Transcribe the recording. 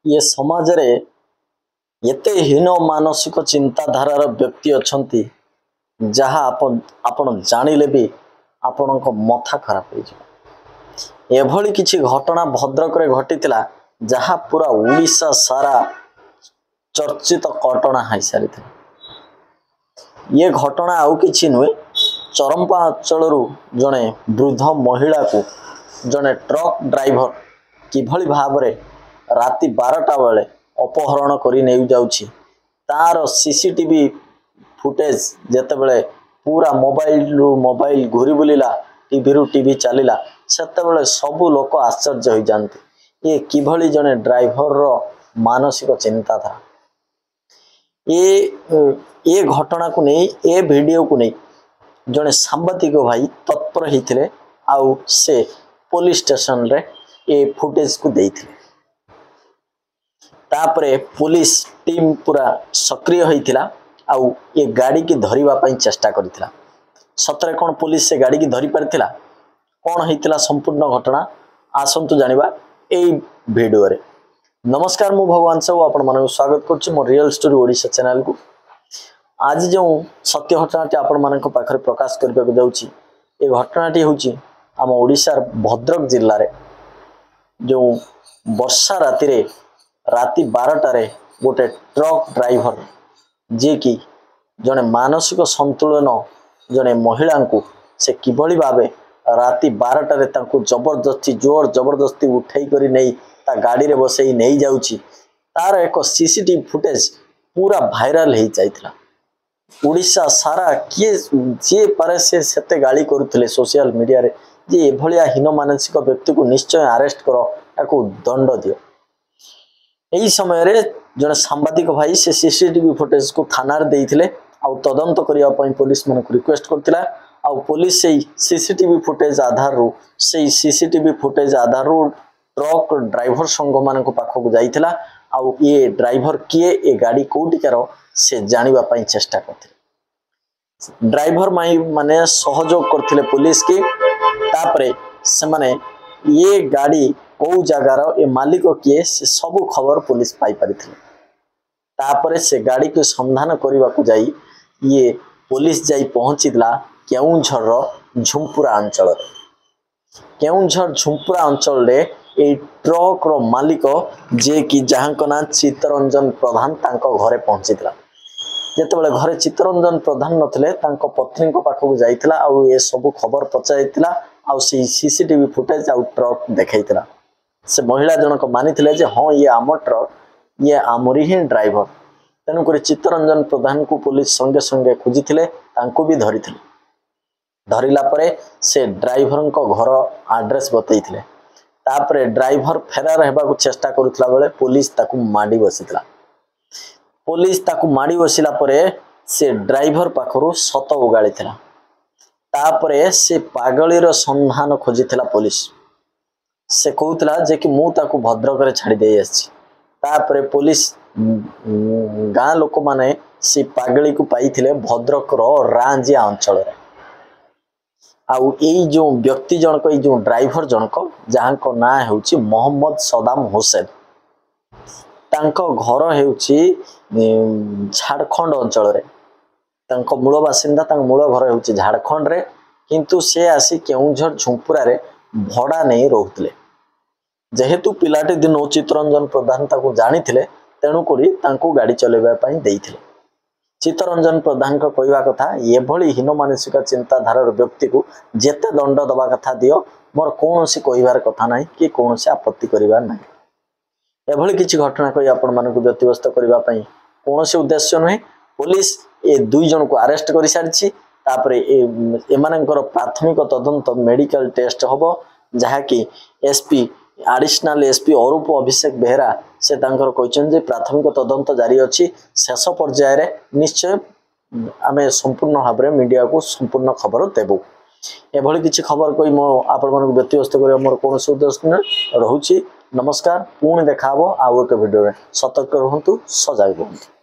ये समाज रे एते हीन मानसिक चिंताधारार व्यक्ति अछंती जहा आपण जानिले भी आपणक मथा खराब हो जाए। एभली किछि घटना भद्रक रे घटितिला जहा पूरा ओडिशा सारा चर्चित घटना हाई सारी थे। ये घटना आउ किछि नुहे, चरंपा अंचल जड़े वृद्ध महिला को जड़े ट्रक ड्राइवर किभली भाव रे राति 12टा बेले अपहरण करी नै जाउछि तार सीसीटीवी फुटेज जेते बेले पूरा मोबाइल घुरी बुलिला टीवी रु टीवी चलिला सेते बेले सबु लोक आश्चर्य हो जाते ये किभली जने ड्राइवर रो मानसिक चिंता था। ये घटना को नहीं ए वीडियो को नहीं जने सांबादिक भाई तत्पर होते आउ से पुलिस स्टेशन रे ए फुटेज को देइथिले। तापरे पुलिस टीम पूरा सक्रिय होइथिला आउ ये गाड़ी की धरिबा पई चेष्टा करिथिला। सतरे कोन पुलिस से गाड़ी की धरि परथिला, कोन होइथिला संपूर्ण घटना आसंतु जानिबा एई वीडियो रे। नमस्कार, मु भगवान सब आपण मानक स्वागत करछि मो रियल स्टोरी ओडिशा चैनल को। आज जो सत्य घटनाटी आपण मानक पाखरे प्रकाश करबा को जाउछि ए घटनाटी होछि आम ओडिशा भद्रक जिल्ला रे जो वर्षा राति रे राति 12टा रे गोटे ट्रक ड्राइवर जे कि जने मानसिक संतुलन जने महिला को से किभली भावे राति 12टा रे तांको जबरदस्ती जोर जबरदस्ती उठाई करी नहीं ता गाड़ी रे बसई नहीं जाउची तार एक सीसीटीवी फुटेज पूरा वायरल हो जाइथिला। ओडिशा सारा किए जे पारे से सेते गाली करुथिले सोशल मीडिया रे जे एभलिया हीन मानसिक व्यक्ति को निश्चय अरेस्ट करो ताको दंड दियो। एही समय रे जने सांबादिक भाई से सीसीटीवी फुटेज को थाना रे देइथिले आ तदंत करिया पई पुलिस मन को रिक्वेस्ट करथिला आ पुलिस से सीसीटीवी फुटेज आधार रो से सीसीटीवी फुटेज आधार रो ट्रक ड्राइवर संघ मान पाखक जाइथिला आ ये ड्राइवर किए ए गाड़ी कोटिकार से जानिबा पई चेष्टा करथिले। ड्राइवर माने सहयोग करथिले पुलिस के। तापरे से माने ये गाड़ी को जगार ए मालिक किए से सब खबर पुलिस पाई परिथिले। तापरे से गाड़ी को संधान करबा को जाई ये पुलिस जाई पहुंचिला केउंझर झुमपुरा अंचल। केउंझर झुमपुरा अंचल रे ए ट्रक रो मालिक जे कि जहां ना चित्तरंजन प्रधान तांको घरे पहुंचिला। जेते बेले घरे चित्तरंजन प्रधान नथिले तांको पत्नी को पाखक जाइतिला आ ए सब खबर पचाइतिला आ से सीसीटीवी फुटेज आ ट्रक देखाइतिला। से महिला जनक मानिथिले जे हां ये आम ट्रक ये आमरी ही ड्राइवर। तेनु करे चित्तरंजन प्रधान को पुलिस संगे संगे खोजिथिले तांको भी धरिथिले। धरिला परे से ड्राइवर को घर एड्रेस बतैथिले। तापरे ड्राइवर फेरार हेबा को चेष्टा करुथला बेले पुलिस ताकू माडी बसितला। पुलिस ताकू माडी बसिला परे से ड्राइवर पाखरु सत उगाळिथिला। तापरे से पागळीर संधान खोजिथिला पुलिस। से कहूतला जे कि मु ताकू भद्रक रे छाडी देई आछि। तापरे पुलिस गाँ लोक माने से पागळी को पाइथिले भद्रक रो रांजिया अंचल रे। आउ एई जो व्यक्ति जनक एई जो ड्राइवर जनक जहां को ना हेउची मोहम्मद सदाम हुसैन तांको घर हेउची झारखंड अंचल रे। तांको मूल बासिंदा तांको मूल घर हेउची झारखंड रे किंतु से आसी केउंझर झुमपुरा रे भड़ा नहीं रहउतले। जेहेतु पिलाटी दिन चित्तरंजन प्रधान ताको जानिथिले तेनु करी तांको गाड़ी चलेबा पई देइथिले। चित्तरंजन प्रधान को कहवा कथा ये भली हीन मानसिक चिंताधारार व्यक्ति को जेते दंड दबा कथा दियो मोर कोनोसी कहबार कथा नाही कि कोनोसी आपत्ति करिवार नाही। एभली किछि घटना कहि आपण मानक व्यतिव्यस्त करिवा पई कोनोसी उद्देश्य नहे। पुलिस ए दुई जन को अरेस्ट करि सारिछि। तापरे एमानकर प्राथमिक तदंत मेडिकल टेस्ट होबो जहा कि एसपी एडिशनल एसपी अरूप अभिषेक बेहरा से तांकर कहछन जे प्राथमिक तदंत जारी अछि। शेष पर्याय रे निश्चय आमे संपूर्ण भाबरे मीडिया को संपूर्ण खबर देबो। एभली किछि खबर कोइ मो आपण मानक व्यतिव्यस्त करिया मोर कोनोसी उद्देश्य न रहउछि। नमस्कार, पुणी देखाबो आउ एक वीडियो रे। सतर्क रहंतु, सजग रहंतु।